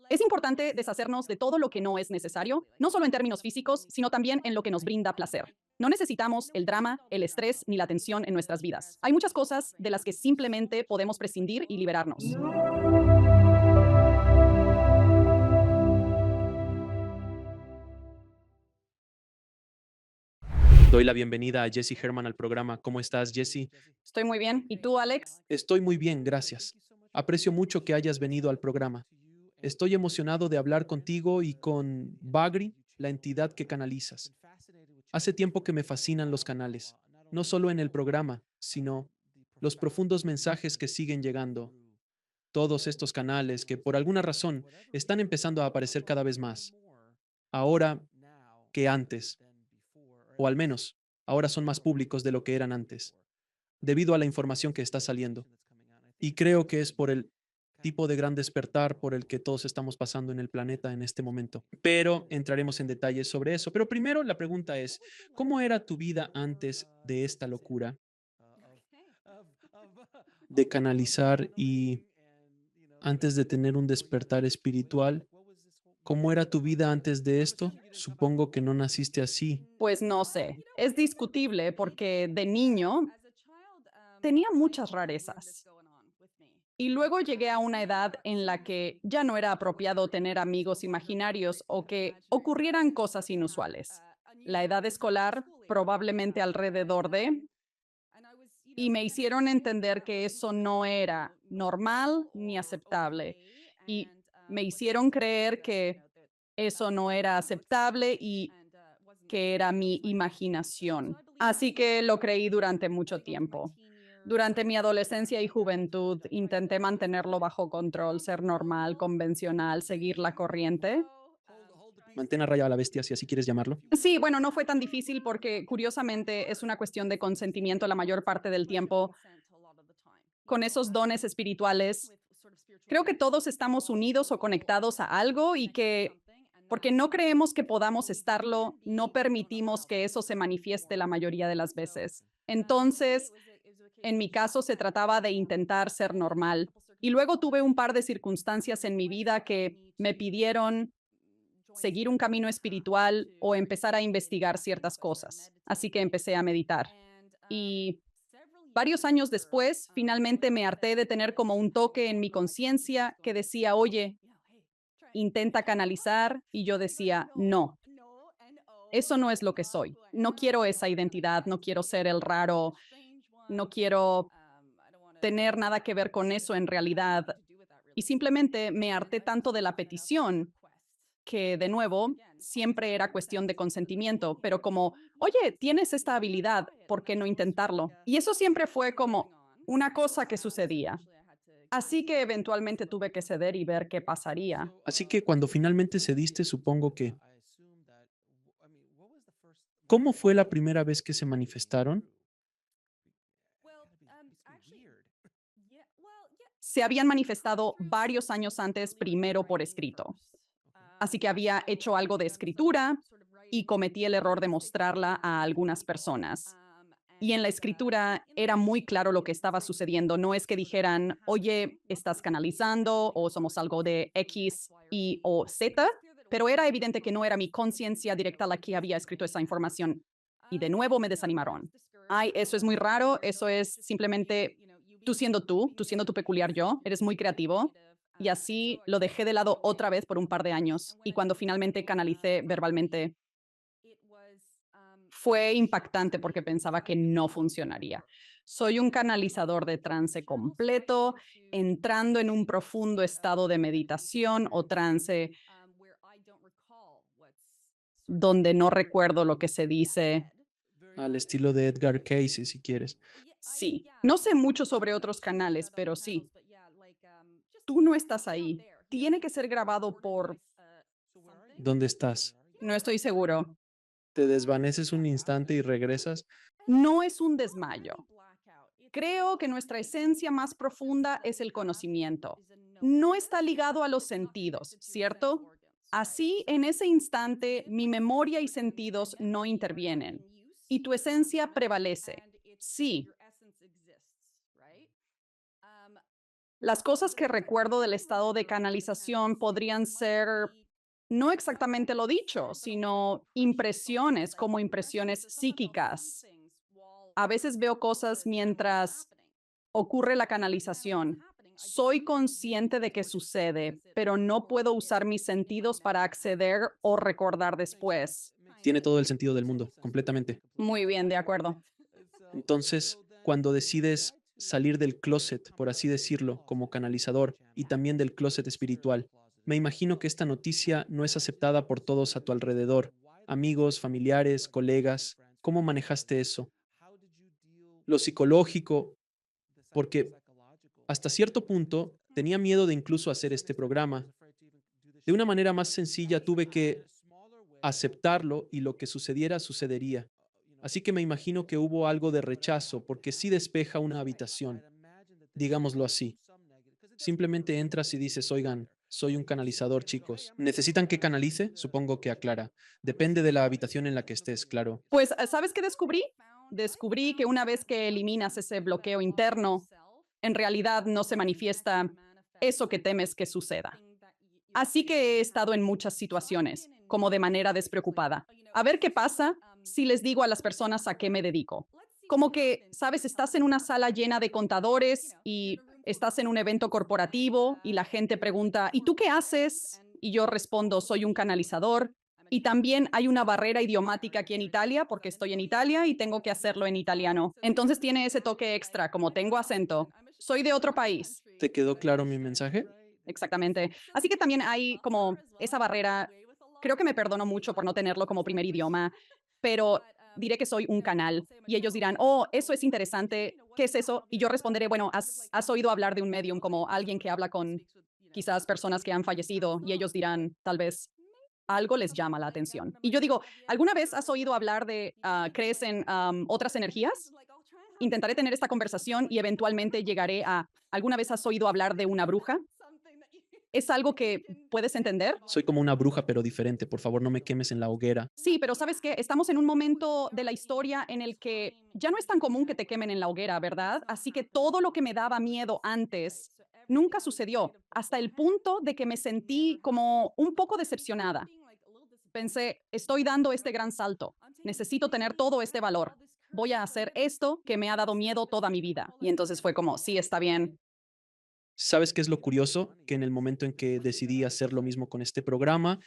Es importante deshacernos de todo lo que no es necesario, no solo en términos físicos, sino también en lo que nos brinda placer. No necesitamos el drama, el estrés ni la tensión en nuestras vidas. Hay muchas cosas de las que simplemente podemos prescindir y liberarnos. Doy la bienvenida a Jesse Herman al programa. ¿Cómo estás, Jesse? Estoy muy bien. ¿Y tú, Alex? Estoy muy bien, gracias. Aprecio mucho que hayas venido al programa. Estoy emocionado de hablar contigo y con Bagri, la entidad que canalizas. Hace tiempo que me fascinan los canales, no solo en el programa, sino los profundos mensajes que siguen llegando. Todos estos canales que por alguna razón están empezando a aparecer cada vez más, ahora que antes, o al menos ahora son más públicos de lo que eran antes, debido a la información que está saliendo. Y creo que es por el tipo de gran despertar por el que todos estamos pasando en el planeta en este momento. Pero entraremos en detalles sobre eso. Pero primero la pregunta es, ¿cómo era tu vida antes de esta locura de canalizar y antes de tener un despertar espiritual? ¿Cómo era tu vida antes de esto? Supongo que no naciste así. Pues no sé. Es discutible porque de niño tenía muchas rarezas. Y luego llegué a una edad en la que ya no era apropiado tener amigos imaginarios o que ocurrieran cosas inusuales. La edad escolar, probablemente alrededor de, y me hicieron entender que eso no era normal ni aceptable. Y me hicieron creer que eso no era aceptable y que era mi imaginación. Así que lo creí durante mucho tiempo. Durante mi adolescencia y juventud intenté mantenerlo bajo control, ser normal, convencional, seguir la corriente. Mantén a raya a la bestia, si así quieres llamarlo. Sí, bueno, no fue tan difícil porque curiosamente es una cuestión de consentimiento la mayor parte del tiempo. Con esos dones espirituales, creo que todos estamos unidos o conectados a algo y que, porque no creemos que podamos estarlo, no permitimos que eso se manifieste la mayoría de las veces. Entonces, en mi caso se trataba de intentar ser normal. Y luego tuve un par de circunstancias en mi vida que me pidieron seguir un camino espiritual o empezar a investigar ciertas cosas. Así que empecé a meditar. Y varios años después, finalmente me harté de tener como un toque en mi conciencia que decía, oye, intenta canalizar. Y yo decía, no, eso no es lo que soy. No quiero esa identidad, no quiero ser el raro, no quiero tener nada que ver con eso en realidad. Y simplemente me harté tanto de la petición que, de nuevo, siempre era cuestión de consentimiento, pero como, oye, tienes esta habilidad, ¿por qué no intentarlo? Y eso siempre fue como una cosa que sucedía. Así que eventualmente tuve que ceder y ver qué pasaría. Así que cuando finalmente cediste, supongo que... ¿Cómo fue la primera vez que se manifestaron? Se habían manifestado varios años antes, primero por escrito. Así que había hecho algo de escritura y cometí el error de mostrarla a algunas personas. Y en la escritura era muy claro lo que estaba sucediendo. No es que dijeran, oye, estás canalizando o somos algo de X, Y o Z, pero era evidente que no era mi conciencia directa la que había escrito esa información. Y de nuevo me desanimaron. Ay, eso es muy raro, eso es simplemente tú siendo tu peculiar yo, eres muy creativo. Y así lo dejé de lado otra vez por un par de años. Y cuando finalmente canalicé verbalmente, fue impactante porque pensaba que no funcionaría. Soy un canalizador de trance completo, entrando en un profundo estado de meditación o trance donde no recuerdo lo que se dice. Al estilo de Edgar Cayce, si quieres. Sí, no sé mucho sobre otros canales, pero sí, tú no estás ahí. Tiene que ser grabado por... ¿Dónde estás? No estoy seguro. ¿Te desvaneces un instante y regresas? No es un desmayo. Creo que nuestra esencia más profunda es el conocimiento. No está ligado a los sentidos, ¿cierto? Así, en ese instante, mi memoria y sentidos no intervienen. Y tu esencia prevalece. Sí, Las cosas que recuerdo del estado de canalización podrían ser no exactamente lo dicho, sino impresiones como impresiones psíquicas. A veces veo cosas mientras ocurre la canalización. Soy consciente de que sucede, pero no puedo usar mis sentidos para acceder o recordar después. Tiene todo el sentido del mundo, completamente. Muy bien, de acuerdo. Entonces, cuando decides salir del closet, por así decirlo, como canalizador y también del closet espiritual, me imagino que esta noticia no es aceptada por todos a tu alrededor, amigos, familiares, colegas. ¿Cómo manejaste eso? Lo psicológico, porque hasta cierto punto tenía miedo de incluso hacer este programa. De una manera más sencilla tuve que aceptarlo y lo que sucediera, sucedería. Así que me imagino que hubo algo de rechazo, porque sí despeja una habitación, digámoslo así. Simplemente entras y dices, oigan, soy un canalizador, chicos. ¿Necesitan que canalice? Supongo que aclara. Depende de la habitación en la que estés, claro. Pues, ¿sabes qué descubrí? Descubrí que una vez que eliminas ese bloqueo interno, en realidad no se manifiesta eso que temes que suceda. Así que he estado en muchas situaciones, como de manera despreocupada. A ver qué pasa si les digo a las personas a qué me dedico. Como que, sabes, estás en una sala llena de contadores y estás en un evento corporativo y la gente pregunta, ¿y tú qué haces? Y yo respondo, soy un canalizador. Y también hay una barrera idiomática aquí en Italia porque estoy en Italia y tengo que hacerlo en italiano. Entonces tiene ese toque extra, como tengo acento. Soy de otro país. ¿Te quedó claro mi mensaje? Exactamente. Así que también hay como esa barrera. Creo que me perdono mucho por no tenerlo como primer idioma, pero diré que soy un canal y ellos dirán, oh, eso es interesante, ¿qué es eso? Y yo responderé, bueno, ¿has oído hablar de un medium como alguien que habla con quizás personas que han fallecido? Y ellos dirán, tal vez algo les llama la atención. Y yo digo, ¿alguna vez has oído hablar de, crees en otras energías? Intentaré tener esta conversación y eventualmente llegaré a, ¿alguna vez has oído hablar de una bruja? ¿Es algo que puedes entender? Soy como una bruja, pero diferente. Por favor, no me quemes en la hoguera. Sí, pero ¿sabes qué? Estamos en un momento de la historia en el que ya no es tan común que te quemen en la hoguera, ¿verdad? Así que todo lo que me daba miedo antes nunca sucedió, hasta el punto de que me sentí como un poco decepcionada. Pensé, estoy dando este gran salto, necesito tener todo este valor, voy a hacer esto que me ha dado miedo toda mi vida. Y entonces fue como, sí, está bien. ¿Sabes qué es lo curioso? Que en el momento en que decidí hacer lo mismo con este programa,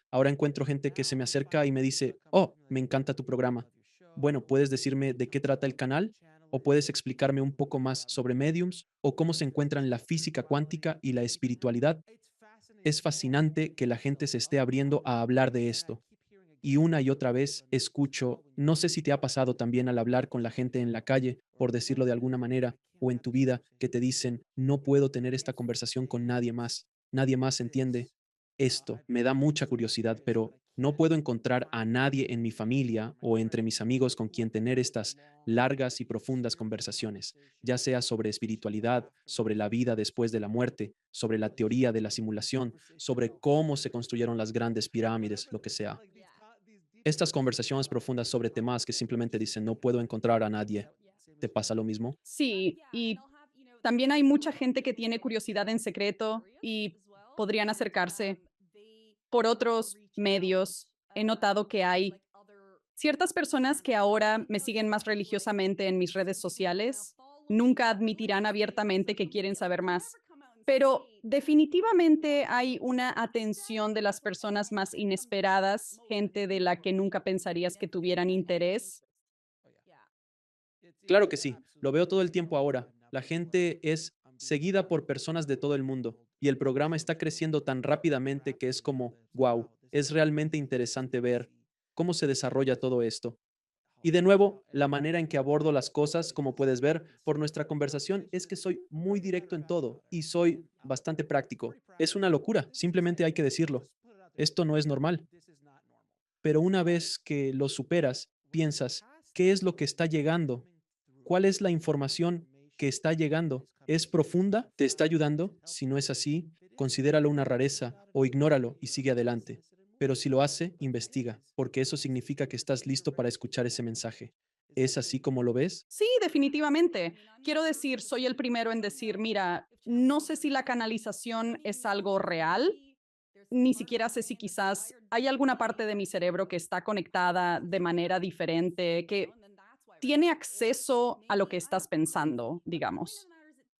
ahora encuentro gente que se me acerca y me dice, oh, me encanta tu programa. Bueno, ¿puedes decirme de qué trata el canal? ¿O puedes explicarme un poco más sobre mediums? ¿O cómo se encuentran la física cuántica y la espiritualidad? Es fascinante que la gente se esté abriendo a hablar de esto. Y una y otra vez escucho, no sé si te ha pasado también al hablar con la gente en la calle, por decirlo de alguna manera, o en tu vida, que te dicen, no puedo tener esta conversación con nadie más entiende esto. Me da mucha curiosidad, pero no puedo encontrar a nadie en mi familia o entre mis amigos con quien tener estas largas y profundas conversaciones, ya sea sobre espiritualidad, sobre la vida después de la muerte, sobre la teoría de la simulación, sobre cómo se construyeron las grandes pirámides, lo que sea. Estas conversaciones profundas sobre temas que simplemente dicen, no puedo encontrar a nadie. ¿Te pasa lo mismo? Sí, y también hay mucha gente que tiene curiosidad en secreto y podrían acercarse por otros medios. He notado que hay ciertas personas que ahora me siguen más religiosamente en mis redes sociales. Nunca admitirán abiertamente que quieren saber más. Pero definitivamente hay una atención de las personas más inesperadas, gente de la que nunca pensarías que tuvieran interés. Claro que sí, lo veo todo el tiempo ahora. La gente es seguida por personas de todo el mundo y el programa está creciendo tan rápidamente que es como, wow, es realmente interesante ver cómo se desarrolla todo esto. Y de nuevo, la manera en que abordo las cosas, como puedes ver por nuestra conversación, es que soy muy directo en todo y soy bastante práctico. Es una locura, simplemente hay que decirlo. Esto no es normal. Pero una vez que lo superas, piensas, ¿qué es lo que está llegando? ¿Cuál es la información que está llegando? ¿Es profunda? ¿Te está ayudando? Si no es así, considéralo una rareza o ignóralo y sigue adelante. Pero si lo hace, investiga, porque eso significa que estás listo para escuchar ese mensaje. ¿Es así como lo ves? Sí, definitivamente. Quiero decir, soy el primero en decir, mira, no sé si la canalización es algo real, ni siquiera sé si quizás hay alguna parte de mi cerebro que está conectada de manera diferente, que tiene acceso a lo que estás pensando, digamos.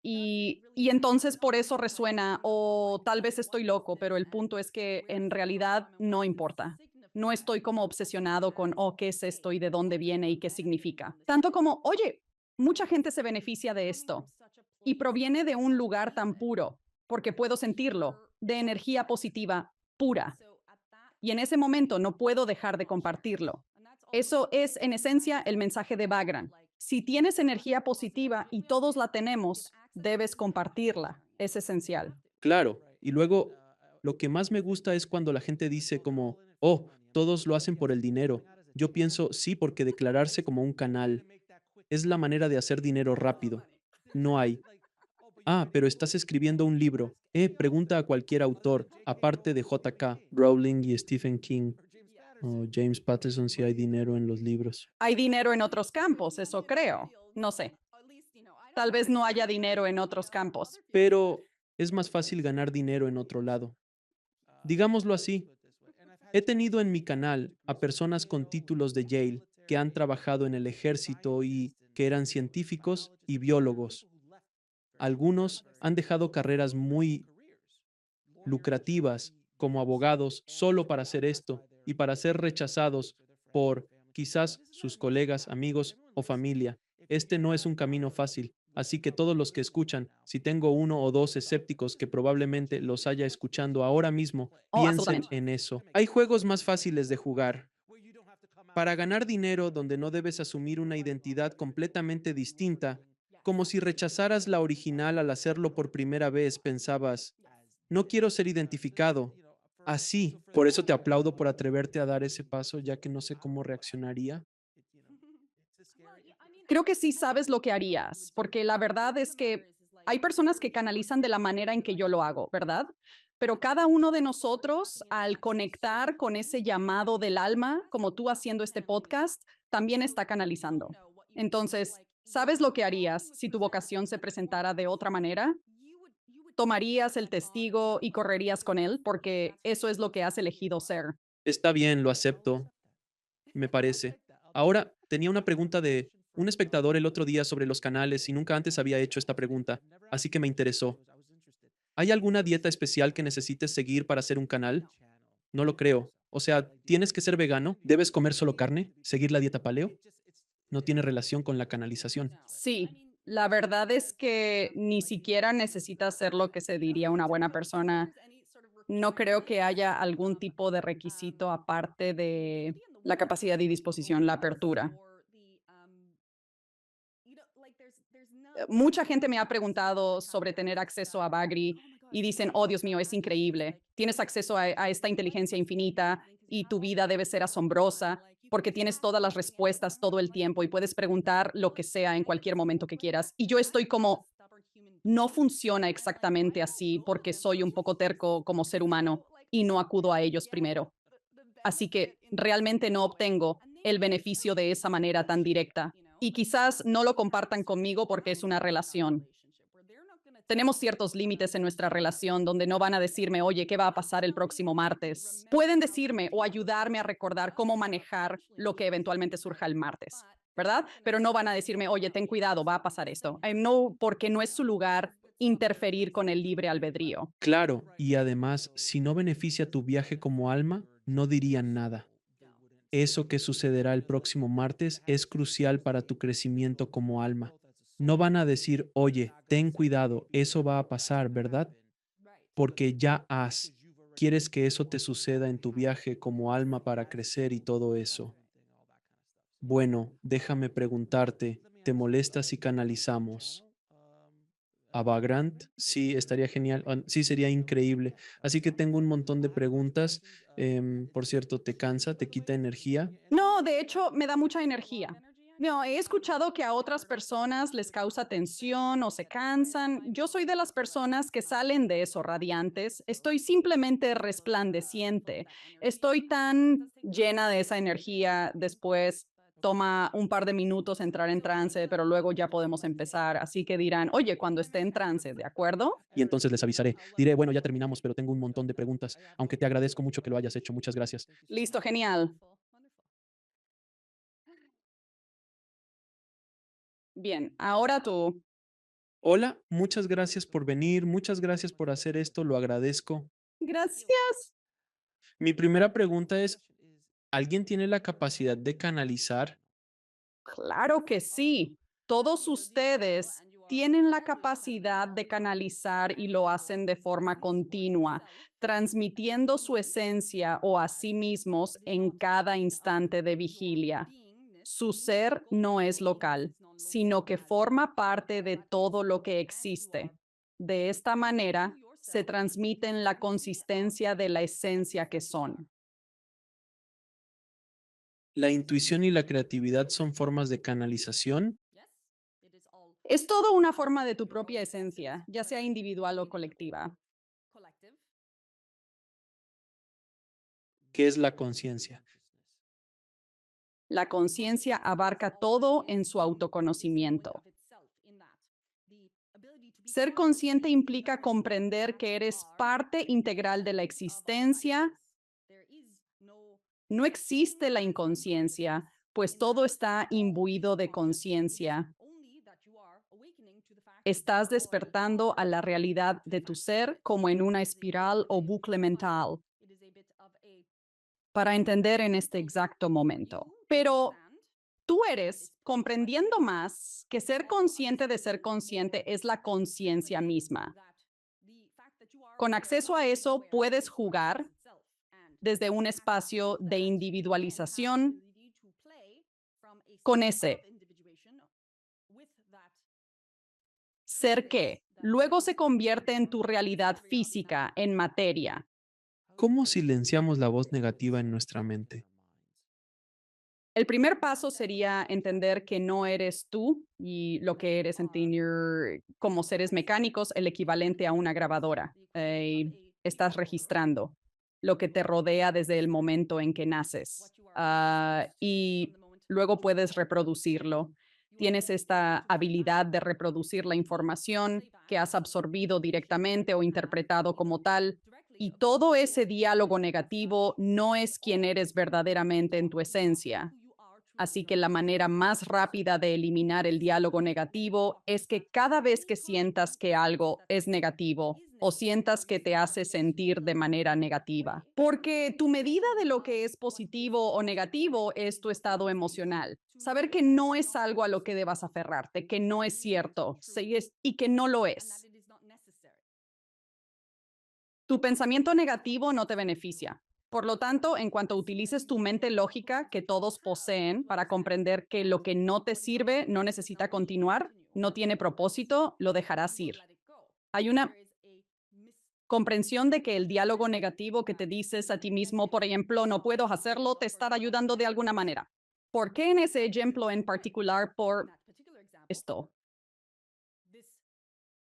Y entonces por eso resuena, o tal vez estoy loco, pero el punto es que en realidad no importa. No estoy como obsesionado con, oh, ¿qué es esto y de dónde viene y qué significa? Tanto como, oye, mucha gente se beneficia de esto y proviene de un lugar tan puro, porque puedo sentirlo, de energía positiva pura. Y en ese momento no puedo dejar de compartirlo. Eso es, en esencia, el mensaje de Bagran. Si tienes energía positiva y todos la tenemos, debes compartirla. Es esencial. Claro. Y luego, lo que más me gusta es cuando la gente dice como, oh, todos lo hacen por el dinero. Yo pienso, sí, porque declararse como un canal es la manera de hacer dinero rápido. No hay. Ah, pero estás escribiendo un libro. Pregunta a cualquier autor, aparte de J.K. Rowling y Stephen King o James Patterson, si hay dinero en los libros. Hay dinero en otros campos, eso creo. No sé. Tal vez no haya dinero en otros campos. Pero es más fácil ganar dinero en otro lado. Digámoslo así, he tenido en mi canal a personas con títulos de Yale que han trabajado en el ejército y que eran científicos y biólogos. Algunos han dejado carreras muy lucrativas como abogados solo para hacer esto y para ser rechazados por quizás sus colegas, amigos o familia. Este no es un camino fácil, así que todos los que escuchan, si tengo uno o dos escépticos que probablemente los haya escuchando ahora mismo, Oh, piensen absolutamente. en eso. Hay juegos más fáciles de jugar. Para ganar dinero donde no debes asumir una identidad completamente distinta, como si rechazaras la original al hacerlo por primera vez, pensabas, no quiero ser identificado. Así, por eso te aplaudo por atreverte a dar ese paso, ya que no sé cómo reaccionaría. Creo que sí sabes lo que harías, porque la verdad es que hay personas que canalizan de la manera en que yo lo hago, ¿verdad? Pero cada uno de nosotros, al conectar con ese llamado del alma, como tú haciendo este podcast, también está canalizando. Entonces, ¿sabes lo que harías si tu vocación se presentara de otra manera? Tomarías el testigo y correrías con él, porque eso es lo que has elegido ser. Está bien, lo acepto, me parece. Ahora, tenía una pregunta de un espectador el otro día sobre los canales y nunca antes había hecho esta pregunta, así que me interesó. ¿Hay alguna dieta especial que necesites seguir para hacer un canal? No lo creo. O sea, ¿tienes que ser vegano? ¿Debes comer solo carne? ¿Seguir la dieta paleo? No tiene relación con la canalización. Sí, la verdad es que ni siquiera necesitas ser lo que se diría una buena persona. No creo que haya algún tipo de requisito aparte de la capacidad y disposición, la apertura. Mucha gente me ha preguntado sobre tener acceso a Bagri y dicen, oh Dios mío, es increíble. Tienes acceso a esta inteligencia infinita y tu vida debe ser asombrosa porque tienes todas las respuestas todo el tiempo y puedes preguntar lo que sea en cualquier momento que quieras. Y yo estoy como, no funciona exactamente así porque soy un poco terco como ser humano y no acudo a ellos primero. Así que realmente no obtengo el beneficio de esa manera tan directa. Y quizás no lo compartan conmigo porque es una relación. Tenemos ciertos límites en nuestra relación donde no van a decirme, oye, ¿qué va a pasar el próximo martes? Pueden decirme o ayudarme a recordar cómo manejar lo que eventualmente surja el martes, ¿verdad? Pero no van a decirme, oye, ten cuidado, va a pasar esto. No, porque no es su lugar interferir con el libre albedrío. Claro, y además, si no beneficia tu viaje como alma, no dirían nada. Eso que sucederá el próximo martes es crucial para tu crecimiento como alma. No van a decir, oye, ten cuidado, eso va a pasar, ¿verdad? Porque ya has. Quieres que eso te suceda en tu viaje como alma para crecer y todo eso. Bueno, déjame preguntarte, ¿te molesta si canalizamos a Vagrant? Sí, estaría genial. Sí, sería increíble. Así que tengo un montón de preguntas. Por cierto, ¿te cansa? ¿Te quita energía? No, de hecho, me da mucha energía. No, he escuchado que a otras personas les causa tensión o se cansan. Yo soy de las personas que salen de eso radiantes. Estoy simplemente resplandeciente. Estoy tan llena de esa energía después toma un par de minutos entrar en trance, pero luego ya podemos empezar. Así que dirán, oye, cuando esté en trance, ¿de acuerdo? Y entonces les avisaré. Diré, bueno, ya terminamos, pero tengo un montón de preguntas, aunque te agradezco mucho que lo hayas hecho. Muchas gracias. Listo, genial. Bien, ahora tú. Hola, muchas gracias por venir, muchas gracias por hacer esto, lo agradezco. Gracias. Mi primera pregunta es, ¿alguien tiene la capacidad de canalizar? Claro que sí. Todos ustedes tienen la capacidad de canalizar y lo hacen de forma continua, transmitiendo su esencia o a sí mismos en cada instante de vigilia. Su ser no es local, sino que forma parte de todo lo que existe. De esta manera, se transmiten la consistencia de la esencia que son. ¿La intuición y la creatividad son formas de canalización? Es todo una forma de tu propia esencia, ya sea individual o colectiva. ¿Qué es la conciencia? La conciencia abarca todo en su autoconocimiento. Ser consciente implica comprender que eres parte integral de la existencia. No existe la inconsciencia, pues todo está imbuido de conciencia. Estás despertando a la realidad de tu ser como en una espiral o bucle mental para entender en este exacto momento. Pero tú eres, comprendiendo más, que ser consciente de ser consciente es la conciencia misma. Con acceso a eso puedes jugar desde un espacio de individualización con ese ser que luego se convierte en tu realidad física, en materia. ¿Cómo silenciamos la voz negativa en nuestra mente? El primer paso sería entender que no eres tú y lo que eres en tener como seres mecánicos, el equivalente a una grabadora. Estás registrando lo que te rodea desde el momento en que naces. Y luego puedes reproducirlo. Tienes esta habilidad de reproducir la información que has absorbido directamente o interpretado como tal. Y todo ese diálogo negativo no es quien eres verdaderamente en tu esencia. Así que la manera más rápida de eliminar el diálogo negativo es que cada vez que sientas que algo es negativo o sientas que te hace sentir de manera negativa, porque tu medida de lo que es positivo o negativo es tu estado emocional. Saber que no es algo a lo que debas aferrarte, que no es cierto y que no lo es. Tu pensamiento negativo no te beneficia. Por lo tanto, en cuanto utilices tu mente lógica que todos poseen para comprender que lo que no te sirve no necesita continuar, no tiene propósito, lo dejarás ir. Hay una comprensión de que el diálogo negativo que te dices a ti mismo, por ejemplo, no puedo hacerlo, te está ayudando de alguna manera. ¿Por qué en ese ejemplo en particular por esto?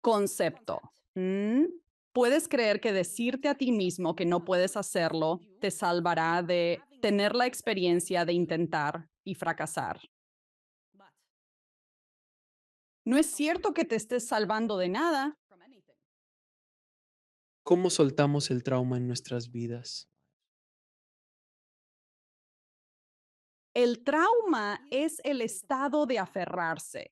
Concepto. ¿Mm? Puedes creer que decirte a ti mismo que no puedes hacerlo te salvará de tener la experiencia de intentar y fracasar. No es cierto que te estés salvando de nada. ¿Cómo soltamos el trauma en nuestras vidas? El trauma es el estado de aferrarse.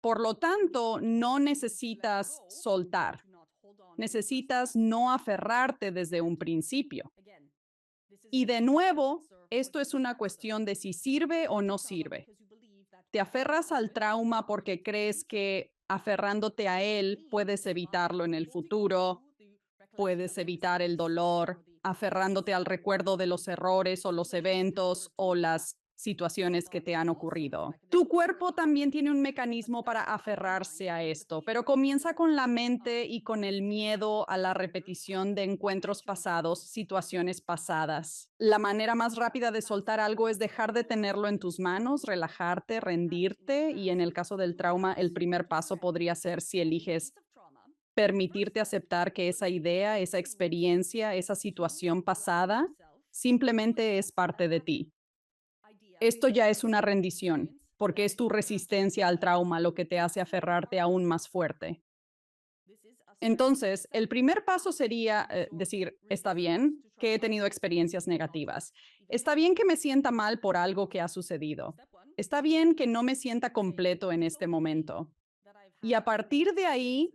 Por lo tanto, no necesitas soltar. Necesitas no aferrarte desde un principio. Y de nuevo, esto es una cuestión de si sirve o no sirve. Te aferras al trauma porque crees que aferrándote a él puedes evitarlo en el futuro, puedes evitar el dolor, aferrándote al recuerdo de los errores o los eventos o las situaciones que te han ocurrido. Tu cuerpo también tiene un mecanismo para aferrarse a esto, pero comienza con la mente y con el miedo a la repetición de encuentros pasados, situaciones pasadas. La manera más rápida de soltar algo es dejar de tenerlo en tus manos, relajarte, rendirte y en el caso del trauma, el primer paso podría ser si eliges permitirte aceptar que esa idea, esa experiencia, esa situación pasada simplemente es parte de ti. Esto ya es una rendición, porque es tu resistencia al trauma lo que te hace aferrarte aún más fuerte. Entonces, el primer paso sería decir, está bien que he tenido experiencias negativas. Está bien que me sienta mal por algo que ha sucedido. Está bien que no me sienta completo en este momento. Y a partir de ahí,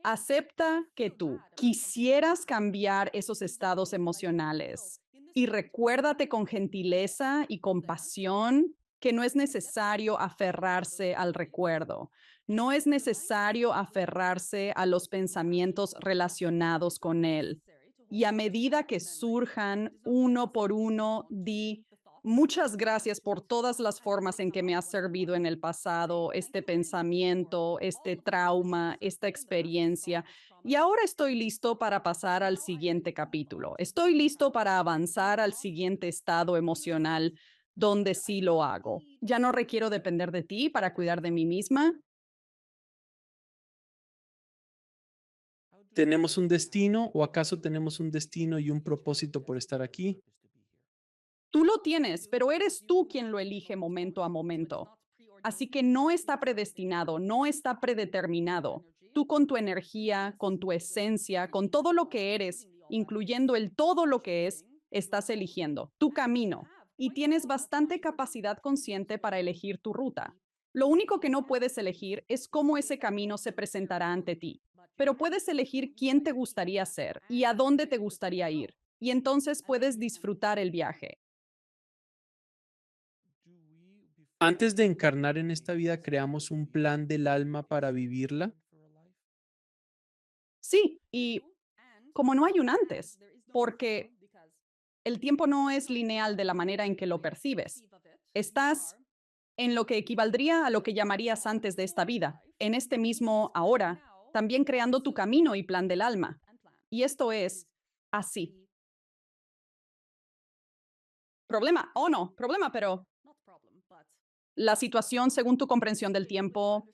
acepta que tú quisieras cambiar esos estados emocionales y recuérdate con gentileza y compasión que no es necesario aferrarse al recuerdo, no es necesario aferrarse a los pensamientos relacionados con él. Y a medida que surjan uno por uno, di, muchas gracias por todas las formas en que me has servido en el pasado, este pensamiento, este trauma, esta experiencia. Y ahora estoy listo para pasar al siguiente capítulo. Estoy listo para avanzar al siguiente estado emocional donde sí lo hago. Ya no requiero depender de ti para cuidar de mí misma. ¿Tenemos un destino o acaso tenemos un destino y un propósito por estar aquí? Tú lo tienes, pero eres tú quien lo elige momento a momento. Así que no está predestinado, no está predeterminado. Tú con tu energía, con tu esencia, con todo lo que eres, incluyendo el todo lo que es, estás eligiendo tu camino y tienes bastante capacidad consciente para elegir tu ruta. Lo único que no puedes elegir es cómo ese camino se presentará ante ti, pero puedes elegir quién te gustaría ser y a dónde te gustaría ir, y entonces puedes disfrutar el viaje. Antes de encarnar en esta vida, creamos un plan del alma para vivirla. Sí, y como no hay un antes, porque el tiempo no es lineal de la manera en que lo percibes. Estás en lo que equivaldría a lo que llamarías antes de esta vida, en este mismo ahora, también creando tu camino y plan del alma. Y esto es así. Problema, o no, problema, pero la situación según tu comprensión del tiempo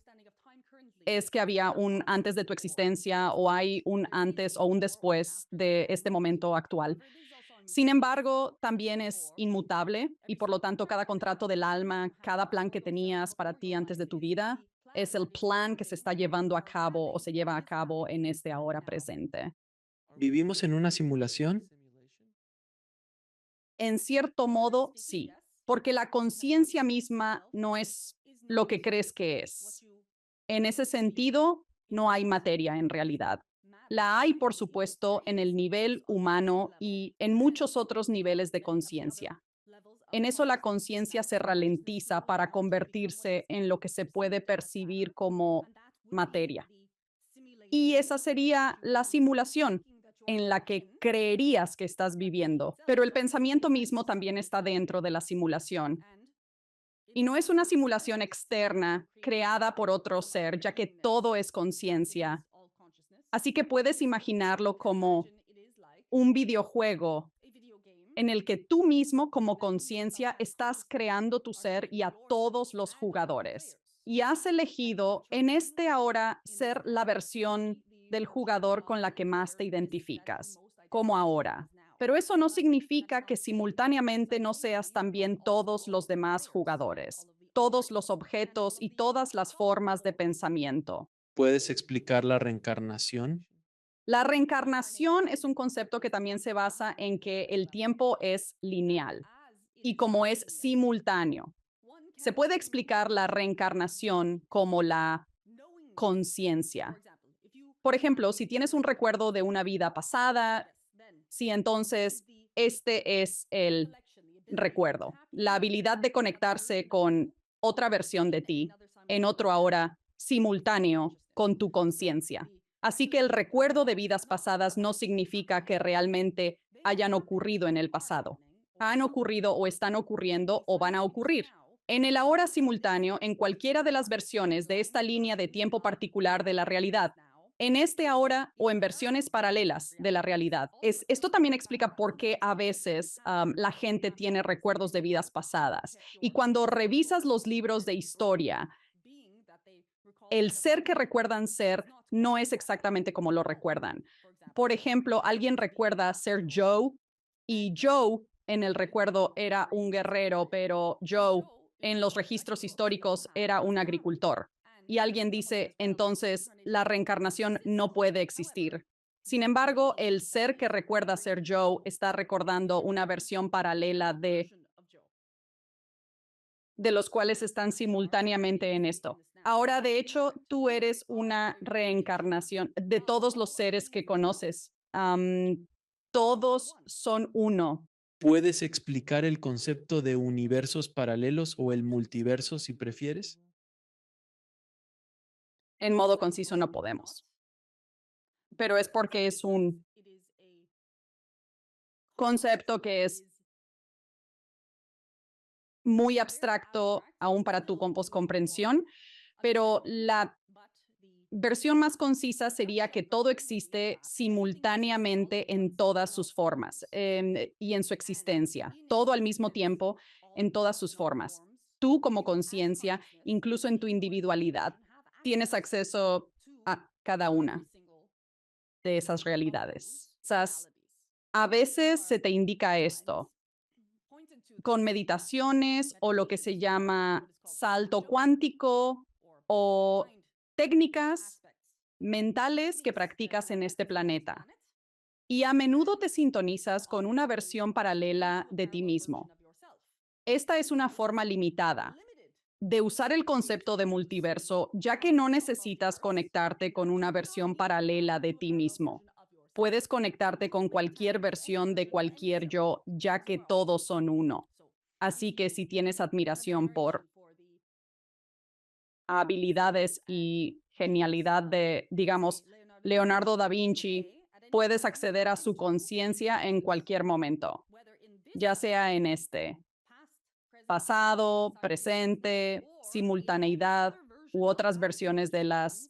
es que había un antes de tu existencia o hay un antes o un después de este momento actual. Sin embargo, también es inmutable y por lo tanto cada contrato del alma, cada plan que tenías para ti antes de tu vida, es el plan que se está llevando a cabo o se lleva a cabo en este ahora presente. ¿Vivimos en una simulación? En cierto modo, sí, porque la conciencia misma no es lo que crees que es. En ese sentido, no hay materia en realidad. La hay, por supuesto, en el nivel humano y en muchos otros niveles de conciencia. En eso la conciencia se ralentiza para convertirse en lo que se puede percibir como materia. Y esa sería la simulación en la que creerías que estás viviendo, pero el pensamiento mismo también está dentro de la simulación. Y no es una simulación externa creada por otro ser, ya que todo es conciencia. Así que puedes imaginarlo como un videojuego en el que tú mismo como conciencia estás creando tu ser y a todos los jugadores. Y has elegido en este ahora ser la versión del jugador con la que más te identificas, como ahora. Pero eso no significa que simultáneamente no seas también todos los demás jugadores, todos los objetos y todas las formas de pensamiento. ¿Puedes explicar la reencarnación? La reencarnación es un concepto que también se basa en que el tiempo es lineal y como es simultáneo. Se puede explicar la reencarnación como la conciencia. Por ejemplo, si tienes un recuerdo de una vida pasada, si entonces este es el recuerdo, la habilidad de conectarse con otra versión de ti, en otro ahora simultáneo con tu conciencia. Así que el recuerdo de vidas pasadas no significa que realmente hayan ocurrido en el pasado. Han ocurrido o están ocurriendo o van a ocurrir. En el ahora simultáneo, en cualquiera de las versiones de esta línea de tiempo particular de la realidad, en este ahora o en versiones paralelas de la realidad. Esto también explica por qué a veces la gente tiene recuerdos de vidas pasadas. Y cuando revisas los libros de historia, el ser que recuerdan ser no es exactamente como lo recuerdan. Por ejemplo, alguien recuerda ser Joe y Joe en el recuerdo era un guerrero, pero Joe en los registros históricos era un agricultor. Y alguien dice, entonces, la reencarnación no puede existir. Sin embargo, el ser que recuerda ser Joe está recordando una versión paralela de los cuales están simultáneamente en esto. Ahora, de hecho, tú eres una reencarnación de todos los seres que conoces. Todos son uno. ¿Puedes explicar el concepto de universos paralelos o el multiverso si prefieres? En modo conciso no podemos, pero es porque es un concepto que es muy abstracto aún para tu comprensión, pero la versión más concisa sería que todo existe simultáneamente en todas sus formas y en su existencia, todo al mismo tiempo en todas sus formas. Tú como conciencia, incluso en tu individualidad, tienes acceso a cada una de esas realidades. A veces se te indica esto con meditaciones o lo que se llama salto cuántico o técnicas mentales que practicas en este planeta. Y a menudo te sintonizas con una versión paralela de ti mismo. Esta es una forma limitada de usar el concepto de multiverso, ya que no necesitas conectarte con una versión paralela de ti mismo. Puedes conectarte con cualquier versión de cualquier yo, ya que todos son uno. Así que si tienes admiración por habilidades y genialidad de, digamos, Leonardo da Vinci, puedes acceder a su conciencia en cualquier momento, ya sea en este pasado, presente, simultaneidad u otras versiones de las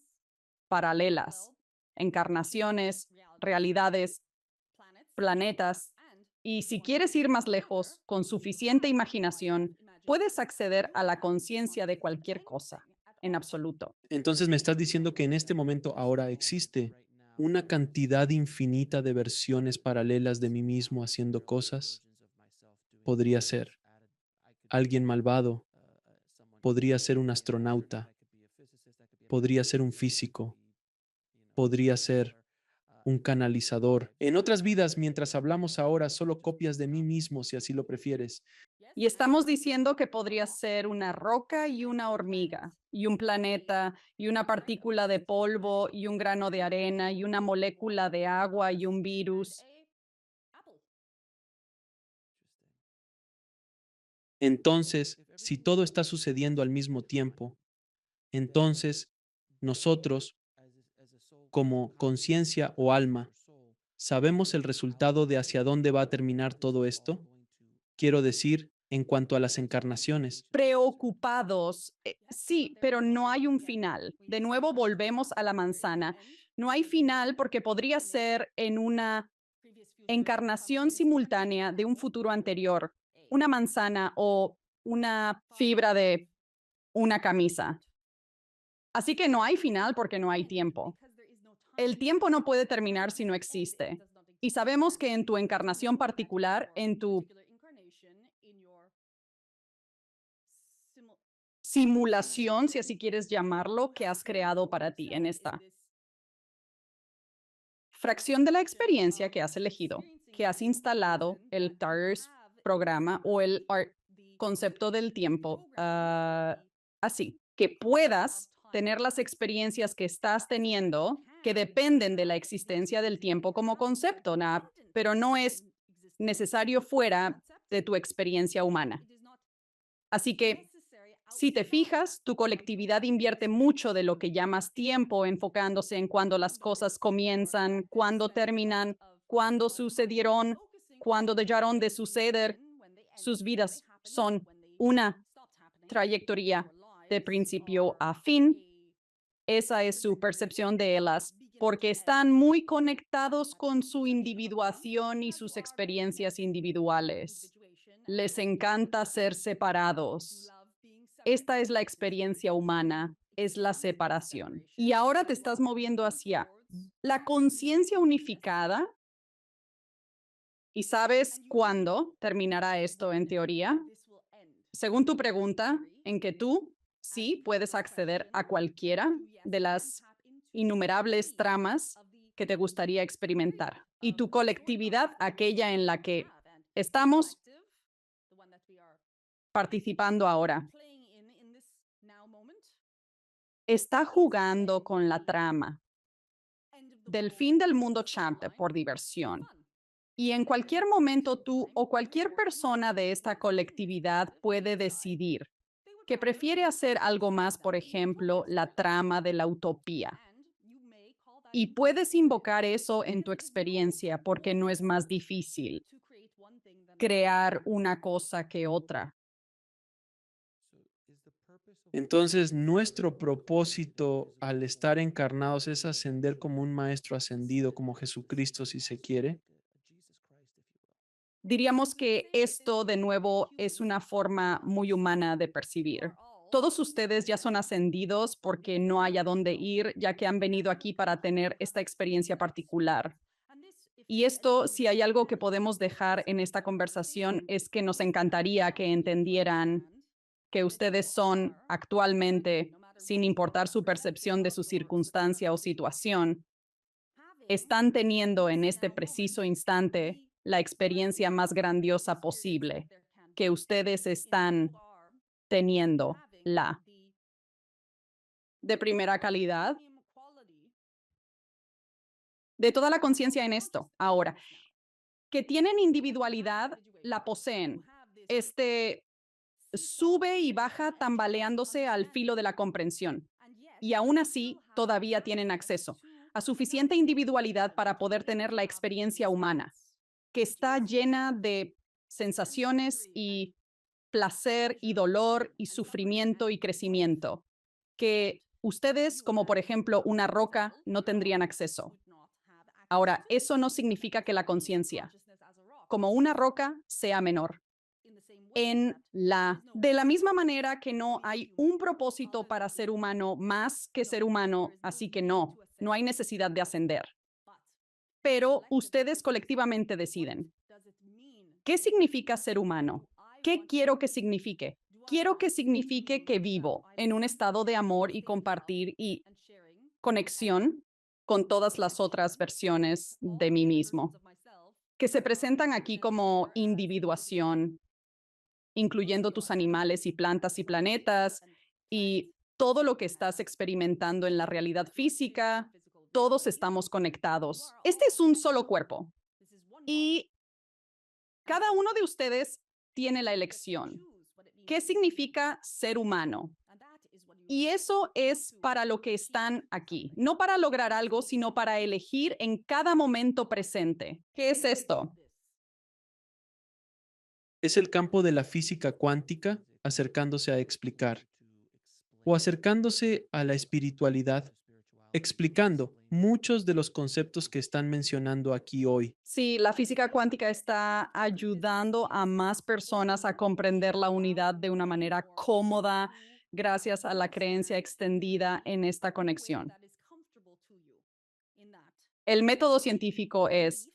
paralelas, encarnaciones, realidades, planetas. Y si quieres ir más lejos, con suficiente imaginación, puedes acceder a la conciencia de cualquier cosa, en absoluto. Entonces me estás diciendo que en este momento ahora existe una cantidad infinita de versiones paralelas de mí mismo haciendo cosas. Podría ser alguien malvado, podría ser un astronauta, podría ser un físico, podría ser un canalizador. En otras vidas, mientras hablamos ahora, solo copias de mí mismo, si así lo prefieres. Y estamos diciendo que podría ser una roca y una hormiga, y un planeta, y una partícula de polvo, y un grano de arena, y una molécula de agua, y un virus. Entonces, si todo está sucediendo al mismo tiempo, entonces nosotros, como conciencia o alma, ¿sabemos el resultado de hacia dónde va a terminar todo esto? Quiero decir, en cuanto a las encarnaciones. Preocupados. Sí, pero no hay un final. De nuevo volvemos a la manzana. No hay final porque podría ser en una encarnación simultánea de un futuro anterior, una manzana o una fibra de una camisa. Así que no hay final porque no hay tiempo. El tiempo no puede terminar si no existe. Y sabemos que en tu encarnación particular, en tu simulación, si así quieres llamarlo, que has creado para ti en esta fracción de la experiencia que has elegido, que has instalado el TARS programa o el concepto del tiempo, así, que puedas tener las experiencias que estás teniendo que dependen de la existencia del tiempo como concepto, pero no es necesario fuera de tu experiencia humana. Así que si te fijas, tu colectividad invierte mucho de lo que llamas tiempo enfocándose en cuándo las cosas comienzan, cuándo terminan, cuándo sucedieron, cuándo dejaron de suceder. Sus vidas son una trayectoria de principio a fin. Esa es su percepción de ellas, porque están muy conectados con su individuación y sus experiencias individuales. Les encanta ser separados. Esta es la experiencia humana, es la separación. Y ahora te estás moviendo hacia la conciencia unificada ¿Y sabes cuándo terminará esto en teoría? Según tu pregunta, en que tú sí puedes acceder a cualquiera de las innumerables tramas que te gustaría experimentar. Y tu colectividad, aquella en la que estamos participando ahora, está jugando con la trama del fin del mundo champ por diversión. Y en cualquier momento tú o cualquier persona de esta colectividad puede decidir que prefiere hacer algo más, por ejemplo, la trama de la utopía. Y puedes invocar eso en tu experiencia porque no es más difícil crear una cosa que otra. Entonces, nuestro propósito al estar encarnados es ascender como un maestro ascendido, como Jesucristo, si se quiere. Diríamos que esto, de nuevo, es una forma muy humana de percibir. Todos ustedes ya son ascendidos porque no hay a dónde ir, ya que han venido aquí para tener esta experiencia particular. Y esto, si hay algo que podemos dejar en esta conversación, es que nos encantaría que entendieran que ustedes son actualmente, sin importar su percepción de su circunstancia o situación, están teniendo en este preciso instante la experiencia más grandiosa posible, que ustedes están teniendo la de primera calidad, de toda la conciencia en esto. Ahora, que tienen individualidad, la poseen. Este sube y baja tambaleándose al filo de la comprensión. Y aún así, todavía tienen acceso a suficiente individualidad para poder tener la experiencia humana, que está llena de sensaciones y placer y dolor y sufrimiento y crecimiento, que ustedes, como por ejemplo una roca, no tendrían acceso. Ahora, eso no significa que la conciencia, como una roca, sea menor. De la misma manera que no hay un propósito para ser humano más que ser humano, así que no hay necesidad de ascender. Pero ustedes colectivamente deciden. ¿Qué significa ser humano? ¿Qué quiero que signifique? Quiero que signifique que vivo en un estado de amor y compartir y conexión con todas las otras versiones de mí mismo, que se presentan aquí como individuación, incluyendo tus animales y plantas y planetas y todo lo que estás experimentando en la realidad física. Todos estamos conectados. Este es un solo cuerpo y cada uno de ustedes tiene la elección. ¿Qué significa ser humano? Y eso es para lo que están aquí, no para lograr algo, sino para elegir en cada momento presente. ¿Qué es esto? Es el campo de la física cuántica acercándose a explicar o acercándose a la espiritualidad, explicando muchos de los conceptos que están mencionando aquí hoy. Sí, la física cuántica está ayudando a más personas a comprender la unidad de una manera cómoda gracias a la creencia extendida en esta conexión. El método científico es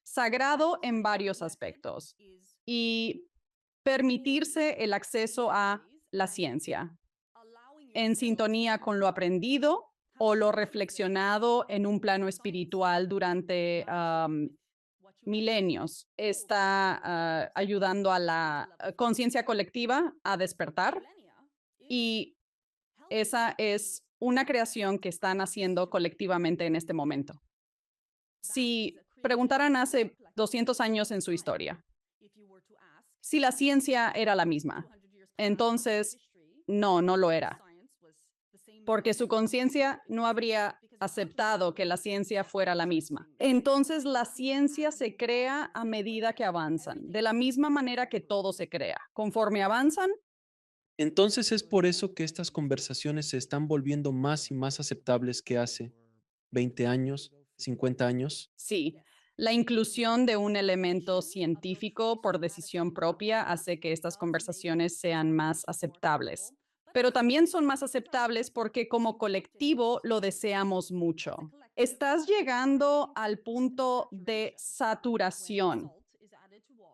sagrado en varios aspectos y permitirse el acceso a la ciencia en sintonía con lo aprendido o lo reflexionado en un plano espiritual durante milenios. Está ayudando a la conciencia colectiva a despertar y esa es una creación que están haciendo colectivamente en este momento. Si preguntaran hace 200 años en su historia, si la ciencia era la misma, entonces no lo era, porque su conciencia no habría aceptado que la ciencia fuera la misma. Entonces, la ciencia se crea a medida que avanzan, de la misma manera que todo se crea. Conforme avanzan, Entonces es por eso que estas conversaciones se están volviendo más y más aceptables que hace 20 años, 50 años. sí, la inclusión de un elemento científico por decisión propia hace que estas conversaciones sean más aceptables. Pero también son más aceptables porque como colectivo lo deseamos mucho. Estás llegando al punto de saturación,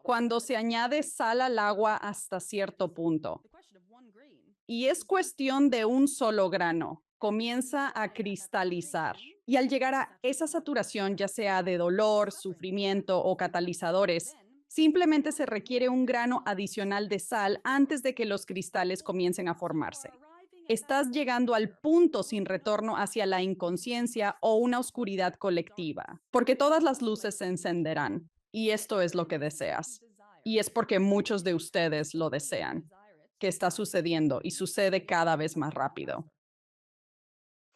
cuando se añade sal al agua hasta cierto punto. Y es cuestión de un solo grano. Comienza a cristalizar. Y al llegar a esa saturación, ya sea de dolor, sufrimiento o catalizadores, simplemente se requiere un grano adicional de sal antes de que los cristales comiencen a formarse. Estás llegando al punto sin retorno hacia la inconsciencia o una oscuridad colectiva, porque todas las luces se encenderán. Y esto es lo que deseas. Y es porque muchos de ustedes lo desean, que está sucediendo y sucede cada vez más rápido.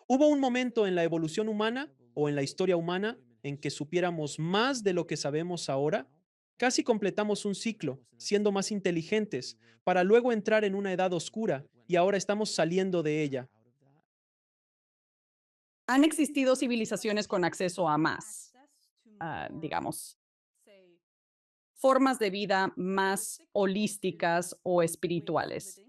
¿Hubo un momento en la evolución humana o en la historia humana en que supiéramos más de lo que sabemos ahora? Casi completamos un ciclo, siendo más inteligentes, para luego entrar en una edad oscura y ahora estamos saliendo de ella. Han existido civilizaciones con acceso a más, digamos, formas de vida más holísticas o espirituales.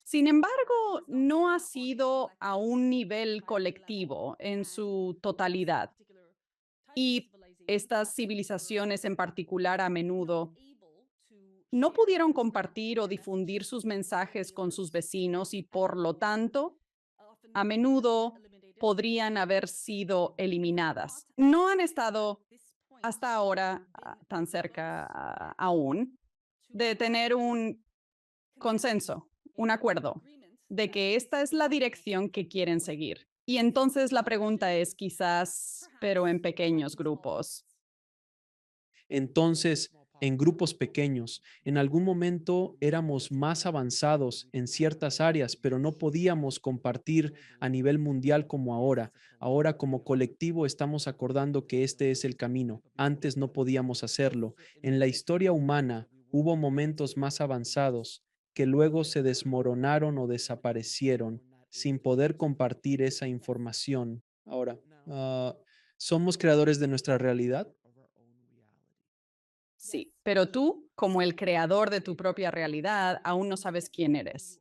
Sin embargo, no ha sido a un nivel colectivo en su totalidad. Y estas civilizaciones en particular a menudo no pudieron compartir o difundir sus mensajes con sus vecinos y por lo tanto, a menudo podrían haber sido eliminadas. No han estado hasta ahora tan cerca aún de tener un consenso, un acuerdo de que esta es la dirección que quieren seguir. Y entonces la pregunta es quizás, pero en pequeños grupos. Entonces, en grupos pequeños, en algún momento éramos más avanzados en ciertas áreas, pero no podíamos compartir a nivel mundial como ahora. Ahora como colectivo estamos acordando que este es el camino. Antes no podíamos hacerlo. En la historia humana hubo momentos más avanzados que luego se desmoronaron o desaparecieron sin poder compartir esa información. Ahora, ¿somos creadores de nuestra realidad? Sí, pero tú, como el creador de tu propia realidad, aún no sabes quién eres.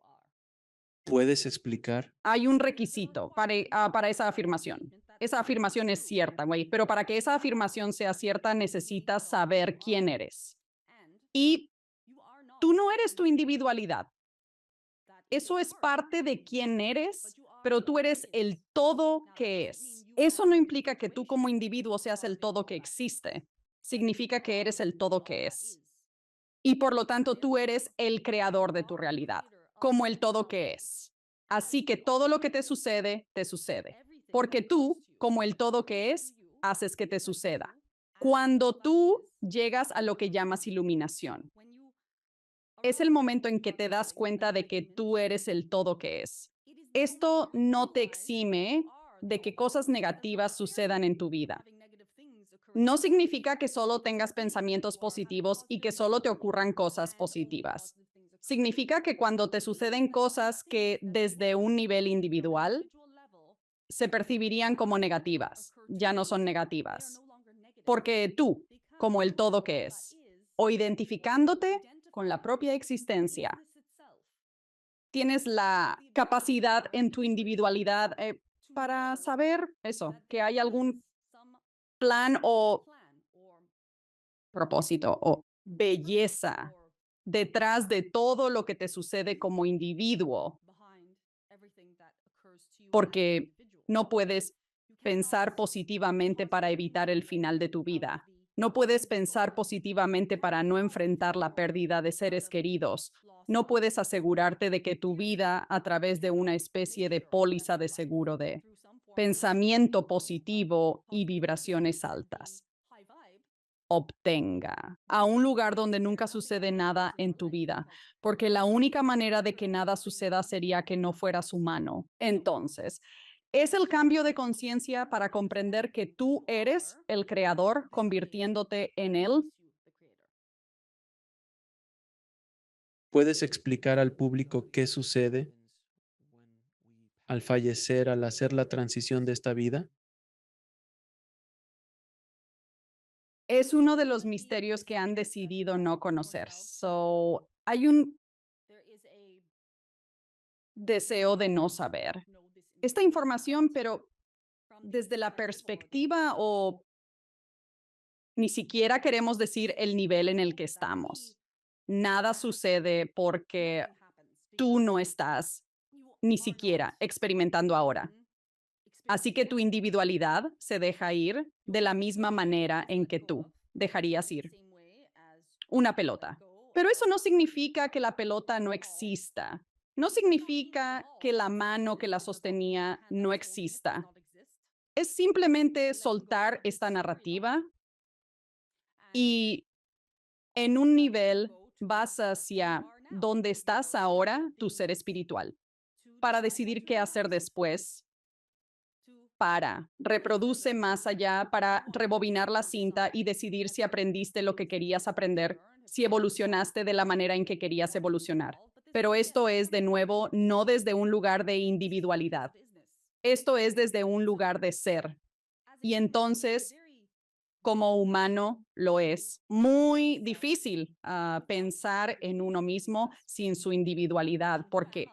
¿Puedes explicar? Hay un requisito para esa afirmación. Esa afirmación es cierta, güey, pero para que esa afirmación sea cierta necesitas saber quién eres. Y tú no eres tu individualidad. Eso es parte de quién eres, pero tú eres el todo que es. Eso no implica que tú como individuo seas el todo que existe. Significa que eres el todo que es. Y por lo tanto tú eres el creador de tu realidad, como el todo que es. Así que todo lo que te sucede, te sucede. Porque tú, como el todo que es, haces que te suceda. Cuando tú llegas a lo que llamas iluminación, es el momento en que te das cuenta de que tú eres el todo que es. Esto no te exime de que cosas negativas sucedan en tu vida. No significa que solo tengas pensamientos positivos y que solo te ocurran cosas positivas. Significa que cuando te suceden cosas que desde un nivel individual se percibirían como negativas, ya no son negativas. Porque tú, como el todo que es, o identificándote con la propia existencia, tienes la capacidad en tu individualidad para saber eso, que hay algún plan o propósito o belleza detrás de todo lo que te sucede como individuo, porque no puedes pensar positivamente para evitar el final de tu vida. No puedes pensar positivamente para no enfrentar la pérdida de seres queridos. No puedes asegurarte de que tu vida, a través de una especie de póliza de seguro de pensamiento positivo y vibraciones altas, obtenga a un lugar donde nunca sucede nada en tu vida, porque la única manera de que nada suceda sería que no fueras humano. Entonces, es el cambio de conciencia para comprender que tú eres el creador, convirtiéndote en él. ¿Puedes explicar al público qué sucede al fallecer, al hacer la transición de esta vida? Es uno de los misterios que han decidido no conocer. So, hay un deseo de no saber esta información, pero desde la perspectiva o ni siquiera queremos decir el nivel en el que estamos. Nada sucede porque tú no estás ni siquiera experimentando ahora. Así que tu individualidad se deja ir de la misma manera en que tú dejarías ir una pelota. Pero eso no significa que la pelota no exista. No significa que la mano que la sostenía no exista. Es simplemente soltar esta narrativa y en un nivel vas hacia donde estás ahora, tu ser espiritual, para decidir qué hacer después. Reproduce más allá, para rebobinar la cinta y decidir si aprendiste lo que querías aprender, si evolucionaste de la manera en que querías evolucionar. Pero esto es, de nuevo, no desde un lugar de individualidad. Esto es desde un lugar de ser. Y entonces, como humano, lo es muy difícil pensar en uno mismo sin su individualidad, porque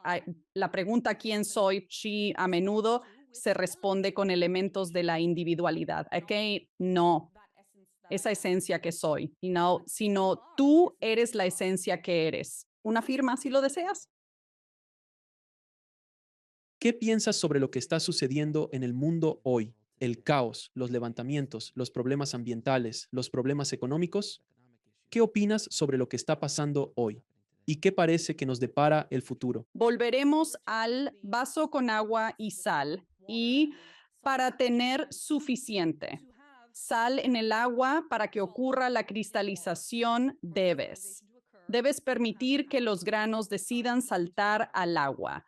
la pregunta ¿quién soy? Sí, a menudo se responde con elementos de la individualidad. ¿Ok? No, esa esencia que soy, sino tú eres la esencia que eres. Una firma si lo deseas. ¿Qué piensas sobre lo que está sucediendo en el mundo hoy? El caos, los levantamientos, los problemas ambientales, los problemas económicos. ¿Qué opinas sobre lo que está pasando hoy? ¿Y qué parece que nos depara el futuro? Volveremos al vaso con agua y sal. Y para tener suficiente sal en el agua para que ocurra la cristalización, debes permitir que los granos decidan saltar al agua.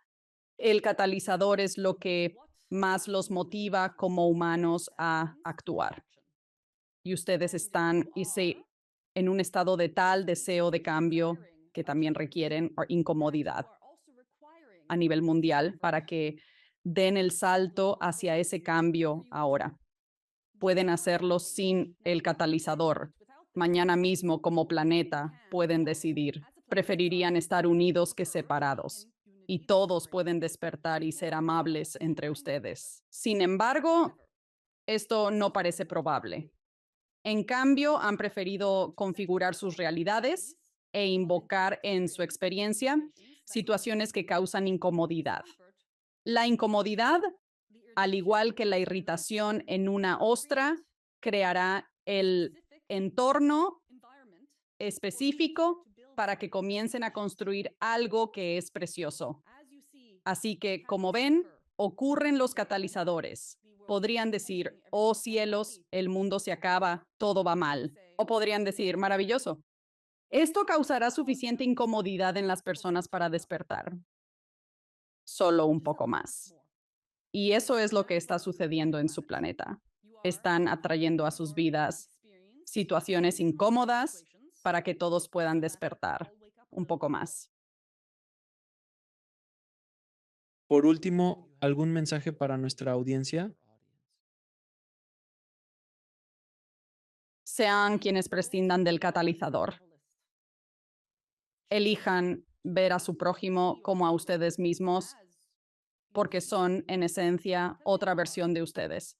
El catalizador es lo que más los motiva como humanos a actuar. Y ustedes están en un estado de tal deseo de cambio que también requieren incomodidad a nivel mundial para que den el salto hacia ese cambio ahora. Pueden hacerlo sin el catalizador. Mañana mismo, como planeta, pueden decidir. Preferirían estar unidos que separados. Y todos pueden despertar y ser amables entre ustedes. Sin embargo, esto no parece probable. En cambio, han preferido configurar sus realidades e invocar en su experiencia situaciones que causan incomodidad. La incomodidad, al igual que la irritación en una ostra, creará el entorno específico para que comiencen a construir algo que es precioso. Así que, como ven, ocurren los catalizadores. Podrían decir, oh cielos, el mundo se acaba, todo va mal. O podrían decir, maravilloso. Esto causará suficiente incomodidad en las personas para despertar. Solo un poco más. Y eso es lo que está sucediendo en su planeta. Están atrayendo a sus vidas situaciones incómodas para que todos puedan despertar un poco más. Por último, ¿algún mensaje para nuestra audiencia? Sean quienes prescindan del catalizador. Elijan ver a su prójimo como a ustedes mismos, porque son, en esencia, otra versión de ustedes.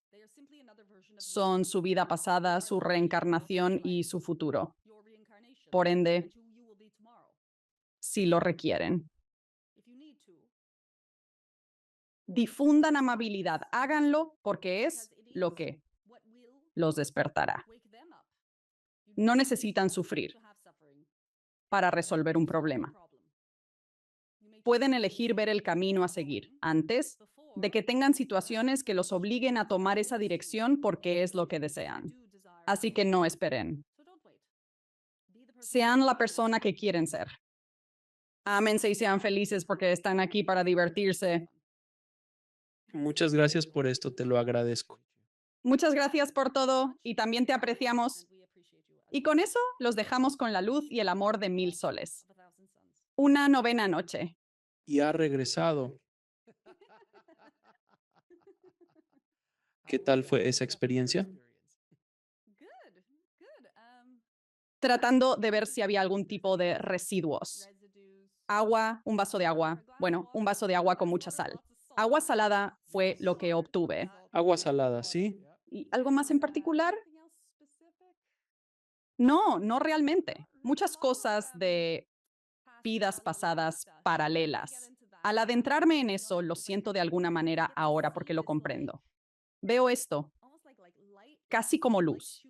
Son su vida pasada, su reencarnación y su futuro. Por ende, si lo requieren. Difundan amabilidad, háganlo porque es lo que los despertará. No necesitan sufrir para resolver un problema. Pueden elegir ver el camino a seguir antes de que tengan situaciones que los obliguen a tomar esa dirección porque es lo que desean. Así que no esperen. Sean la persona que quieren ser. Ámense y sean felices porque están aquí para divertirse. Muchas gracias por esto, te lo agradezco. Muchas gracias por todo y también te apreciamos. Y con eso los dejamos con la luz y el amor de 1000 soles. Una novena noche. Y ha regresado. ¿Qué tal fue esa experiencia? Tratando de ver si había algún tipo de residuos. Agua, un vaso de agua. Bueno, un vaso de agua con mucha sal. Agua salada fue lo que obtuve. Agua salada, ¿sí? ¿Y algo más en particular? No, no realmente. Muchas cosas de vidas pasadas paralelas. Al adentrarme en eso, lo siento de alguna manera ahora porque lo comprendo. Veo esto casi como luz.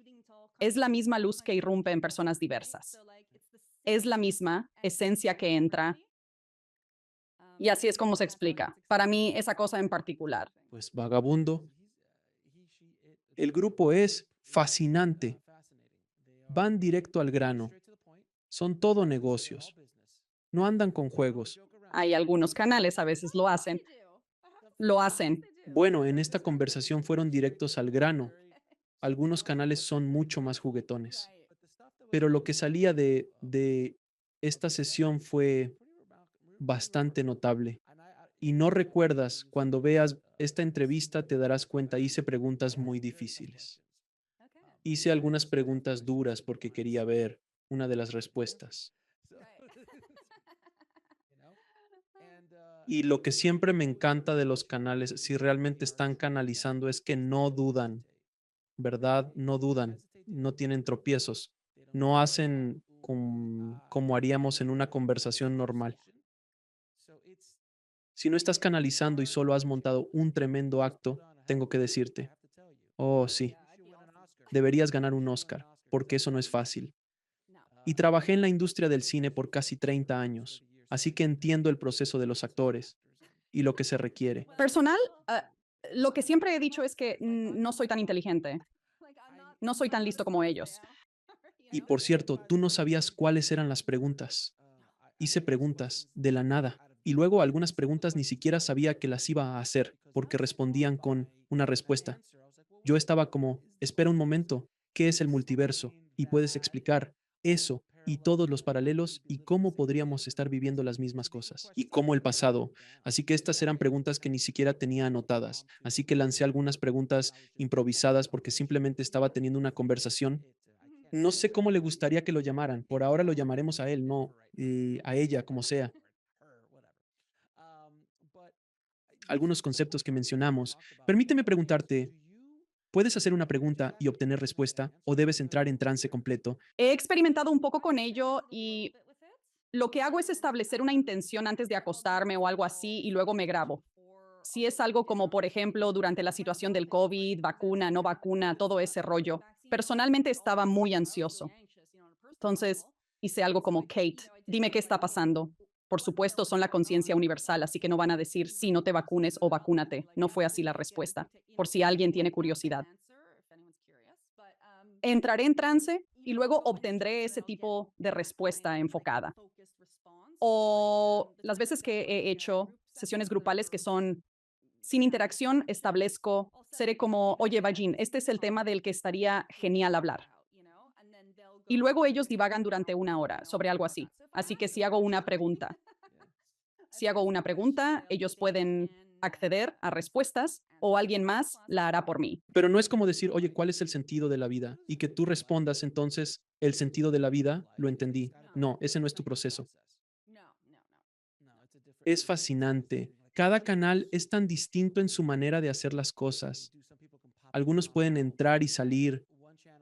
Es la misma luz que irrumpe en personas diversas. Es la misma esencia que entra y así es como se explica. Para mí, esa cosa en particular. Pues vagabundo. El grupo es fascinante. Van directo al grano. Son todo negocios. No andan con juegos. Hay algunos canales, a veces lo hacen. Lo hacen. Bueno, en esta conversación fueron directos al grano. Algunos canales son mucho más juguetones. Pero lo que salía de esta sesión fue bastante notable. Y no recuerdas, cuando veas esta entrevista te darás cuenta, hice preguntas muy difíciles. Hice algunas preguntas duras porque quería ver una de las respuestas. Y lo que siempre me encanta de los canales, si realmente están canalizando, es que no dudan, ¿verdad? No dudan, no tienen tropiezos, no hacen como haríamos en una conversación normal. Si no estás canalizando y solo has montado un tremendo acto, tengo que decirte, oh sí, deberías ganar un Oscar, porque eso no es fácil. Y trabajé en la industria del cine por casi 30 años, así que entiendo el proceso de los actores y lo que se requiere. Personal, lo que siempre he dicho es que no soy tan inteligente. No soy tan listo como ellos. Y por cierto, tú no sabías cuáles eran las preguntas. Hice preguntas de la nada. Y luego algunas preguntas ni siquiera sabía que las iba a hacer porque respondían con una respuesta. Yo estaba como, espera un momento, ¿qué es el multiverso? Y puedes explicar eso y todos los paralelos y cómo podríamos estar viviendo las mismas cosas y cómo el pasado. Así que estas eran preguntas que ni siquiera tenía anotadas. Así que lancé algunas preguntas improvisadas porque simplemente estaba teniendo una conversación. No sé cómo le gustaría que lo llamaran. Por ahora lo llamaremos a él, no a ella, como sea. Algunos conceptos que mencionamos. Permíteme preguntarte, ¿puedes hacer una pregunta y obtener respuesta o debes entrar en trance completo? He experimentado un poco con ello y lo que hago es establecer una intención antes de acostarme o algo así y luego me grabo. Si es algo como, por ejemplo, durante la situación del COVID, vacuna, no vacuna, todo ese rollo. Personalmente estaba muy ansioso. Entonces hice algo como, Kate, dime qué está pasando. Por supuesto, son la conciencia universal, así que no van a decir, sí, no te vacunes o vacúnate. No fue así la respuesta, por si alguien tiene curiosidad. Entraré en trance y luego obtendré ese tipo de respuesta enfocada. O las veces que he hecho sesiones grupales que son sin interacción, establezco, seré como, oye, Vagin, este es el tema del que estaría genial hablar. Y luego ellos divagan durante una hora sobre algo así. Así que si hago una pregunta, ellos pueden acceder a respuestas o alguien más la hará por mí. Pero no es como decir, oye, ¿cuál es el sentido de la vida? Y que tú respondas entonces, el sentido de la vida, lo entendí. No, ese no es tu proceso. Es fascinante. Cada canal es tan distinto en su manera de hacer las cosas. Algunos pueden entrar y salir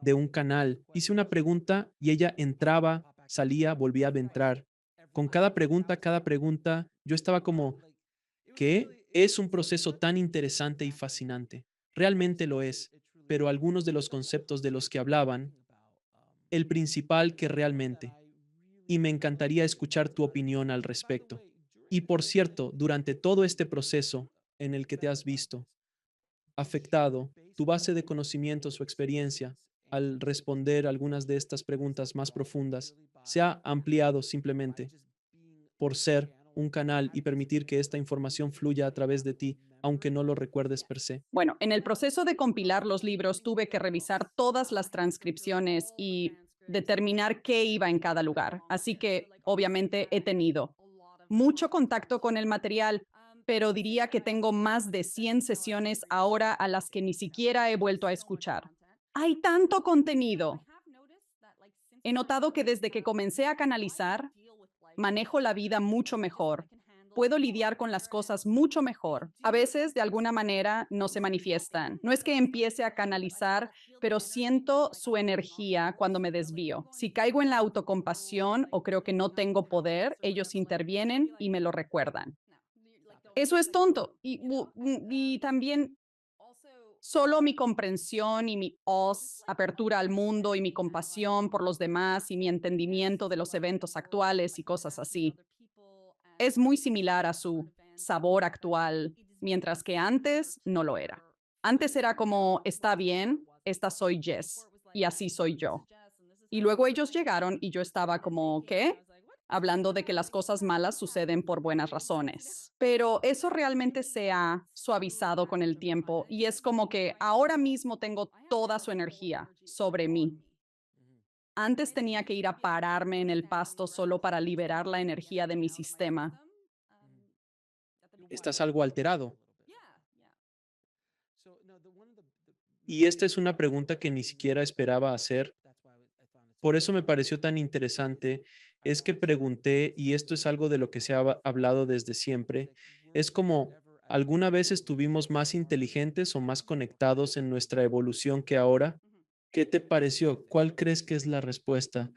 de un canal. Hice una pregunta y ella entraba, salía, volvía a entrar. Con cada pregunta, yo estaba como, ¿qué? Es un proceso tan interesante y fascinante. Realmente lo es, pero algunos de los conceptos de los que hablaban, el principal que realmente, y me encantaría escuchar tu opinión al respecto. Y por cierto, durante todo este proceso en el que te has visto afectado, tu base de conocimientos o experiencia al responder algunas de estas preguntas más profundas se ha ampliado simplemente por ser un canal y permitir que esta información fluya a través de ti, aunque no lo recuerdes per se. Bueno, en el proceso de compilar los libros tuve que revisar todas las transcripciones y determinar qué iba en cada lugar. Así que, obviamente, he tenido mucho contacto con el material, pero diría que tengo más de 100 sesiones ahora a las que ni siquiera he vuelto a escuchar. Hay tanto contenido. He notado que desde que comencé a canalizar, manejo la vida mucho mejor puedo lidiar con las cosas mucho mejor. A veces, de alguna manera, no se manifiestan. No es que empiece a canalizar, pero siento su energía cuando me desvío. Si caigo en la autocompasión o creo que no tengo poder, ellos intervienen y me lo recuerdan. Eso es tonto. Y también solo mi comprensión y mi apertura al mundo y mi compasión por los demás y mi entendimiento de los eventos actuales y cosas así es muy similar a su sabor actual, mientras que antes no lo era. Antes era como, está bien, esta soy Jess y así soy yo. Y luego ellos llegaron y yo estaba como, ¿qué? Hablando de que las cosas malas suceden por buenas razones. Pero eso realmente se ha suavizado con el tiempo y es como que ahora mismo tengo toda su energía sobre mí. Antes tenía que ir a pararme en el pasto solo para liberar la energía de mi sistema. Estás algo alterado. Y esta es una pregunta que ni siquiera esperaba hacer. Por eso me pareció tan interesante. Es que pregunté, y esto es algo de lo que se ha hablado desde siempre, es como, ¿alguna vez estuvimos más inteligentes o más conectados en nuestra evolución que ahora? ¿Qué te pareció? ¿Cuál crees que es la respuesta?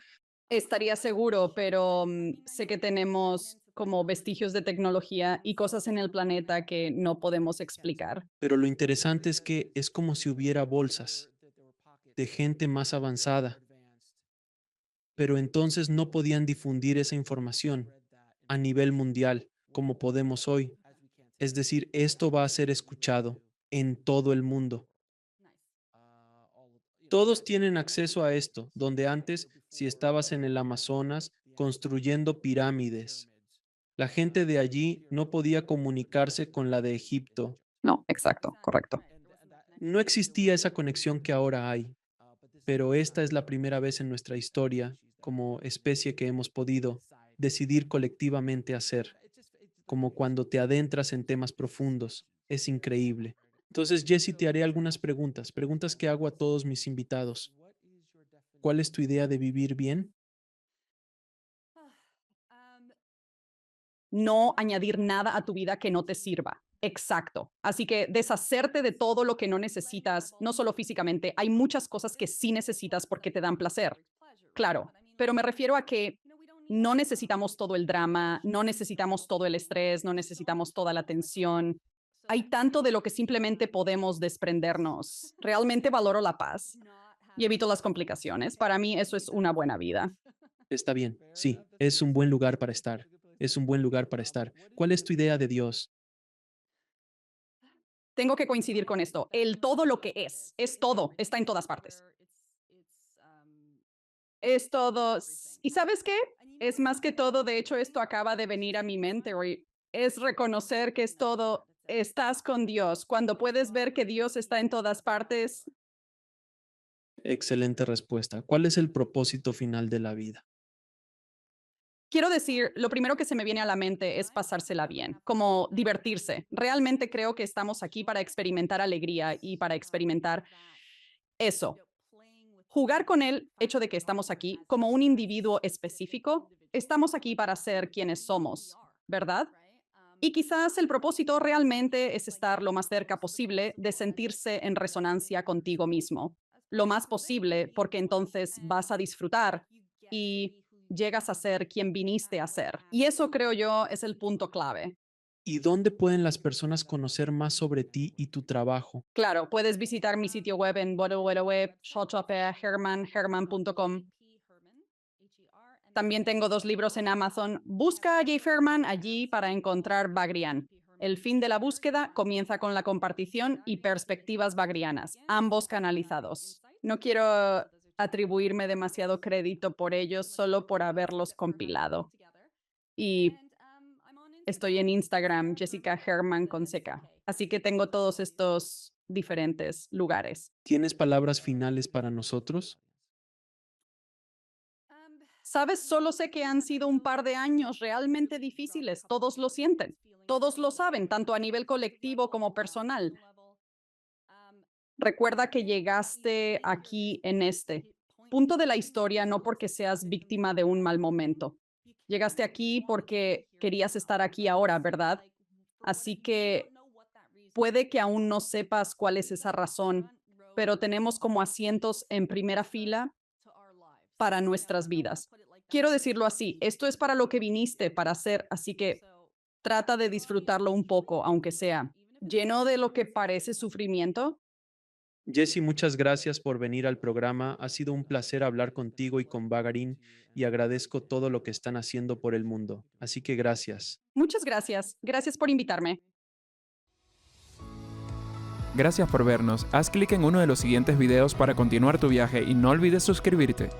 Estaría seguro, pero sé que tenemos como vestigios de tecnología y cosas en el planeta que no podemos explicar. Pero lo interesante es que es como si hubiera bolsas de gente más avanzada, pero entonces no podían difundir esa información a nivel mundial como podemos hoy. Es decir, esto va a ser escuchado en todo el mundo. Todos tienen acceso a esto, donde antes, si estabas en el Amazonas construyendo pirámides, la gente de allí no podía comunicarse con la de Egipto. No, exacto, correcto. No existía esa conexión que ahora hay, pero esta es la primera vez en nuestra historia, como especie, que hemos podido decidir colectivamente hacer, como cuando te adentras en temas profundos. Es increíble. Entonces, Jesse, te haré algunas preguntas, preguntas que hago a todos mis invitados. ¿Cuál es tu idea de vivir bien? No añadir nada a tu vida que no te sirva. Exacto. Así que deshacerte de todo lo que no necesitas, no solo físicamente, hay muchas cosas que sí necesitas porque te dan placer. Claro, pero me refiero a que no necesitamos todo el drama, no necesitamos todo el estrés, no necesitamos toda la tensión. Hay tanto de lo que simplemente podemos desprendernos. Realmente valoro la paz y evito las complicaciones. Para mí eso es una buena vida. Está bien, sí, es un buen lugar para estar. Es un buen lugar para estar. ¿Cuál es tu idea de Dios? Tengo que coincidir con esto. El todo lo que es todo, está en todas partes. Es todo. ¿Y sabes qué? Es más que todo, de hecho, esto acaba de venir a mi mente hoy. Es reconocer que es todo. Estás con Dios. Cuando puedes ver que Dios está en todas partes, Excelente respuesta. ¿Cuál es el propósito final de la vida? quiero decir, lo primero que se me viene a la mente es pasársela bien, como divertirse. Realmente creo que estamos aquí para experimentar alegría y para experimentar eso. Jugar con el hecho de que estamos aquí como un individuo específico, estamos aquí para ser quienes somos, ¿verdad? Y quizás el propósito realmente es estar lo más cerca posible de sentirse en resonancia contigo mismo, lo más posible, porque entonces vas a disfrutar y llegas a ser quien viniste a ser. Y eso creo yo es el punto clave. ¿Y dónde pueden las personas conocer más sobre ti y tu trabajo? Claro, puedes visitar mi sitio web en www.herman.com. También tengo 2 libros en Amazon. Busca a Jay Fairman allí para encontrar Bagrian. El fin de la búsqueda comienza con la compartición y perspectivas bagrianas, ambos canalizados. No quiero atribuirme demasiado crédito por ellos solo por haberlos compilado. Y estoy en Instagram, Jessica Herman con seca. Así que tengo todos estos diferentes lugares. ¿Tienes palabras finales para nosotros? Sabes, solo sé que han sido un par de años realmente difíciles. Todos lo sienten. Todos lo saben, tanto a nivel colectivo como personal. Recuerda que llegaste aquí en este punto de la historia no porque seas víctima de un mal momento. Llegaste aquí porque querías estar aquí ahora, ¿verdad? Así que puede que aún no sepas cuál es esa razón, pero tenemos como asientos en primera fila para nuestras vidas. Quiero decirlo así, esto es para lo que viniste para hacer, así que trata de disfrutarlo un poco, aunque sea lleno de lo que parece sufrimiento. Jesse, muchas gracias por venir al programa. Ha sido un placer hablar contigo y con Bagarín y agradezco todo lo que están haciendo por el mundo. Así que gracias. Muchas gracias. Gracias por invitarme. Gracias por vernos. Haz clic en uno de los siguientes videos para continuar tu viaje y no olvides suscribirte.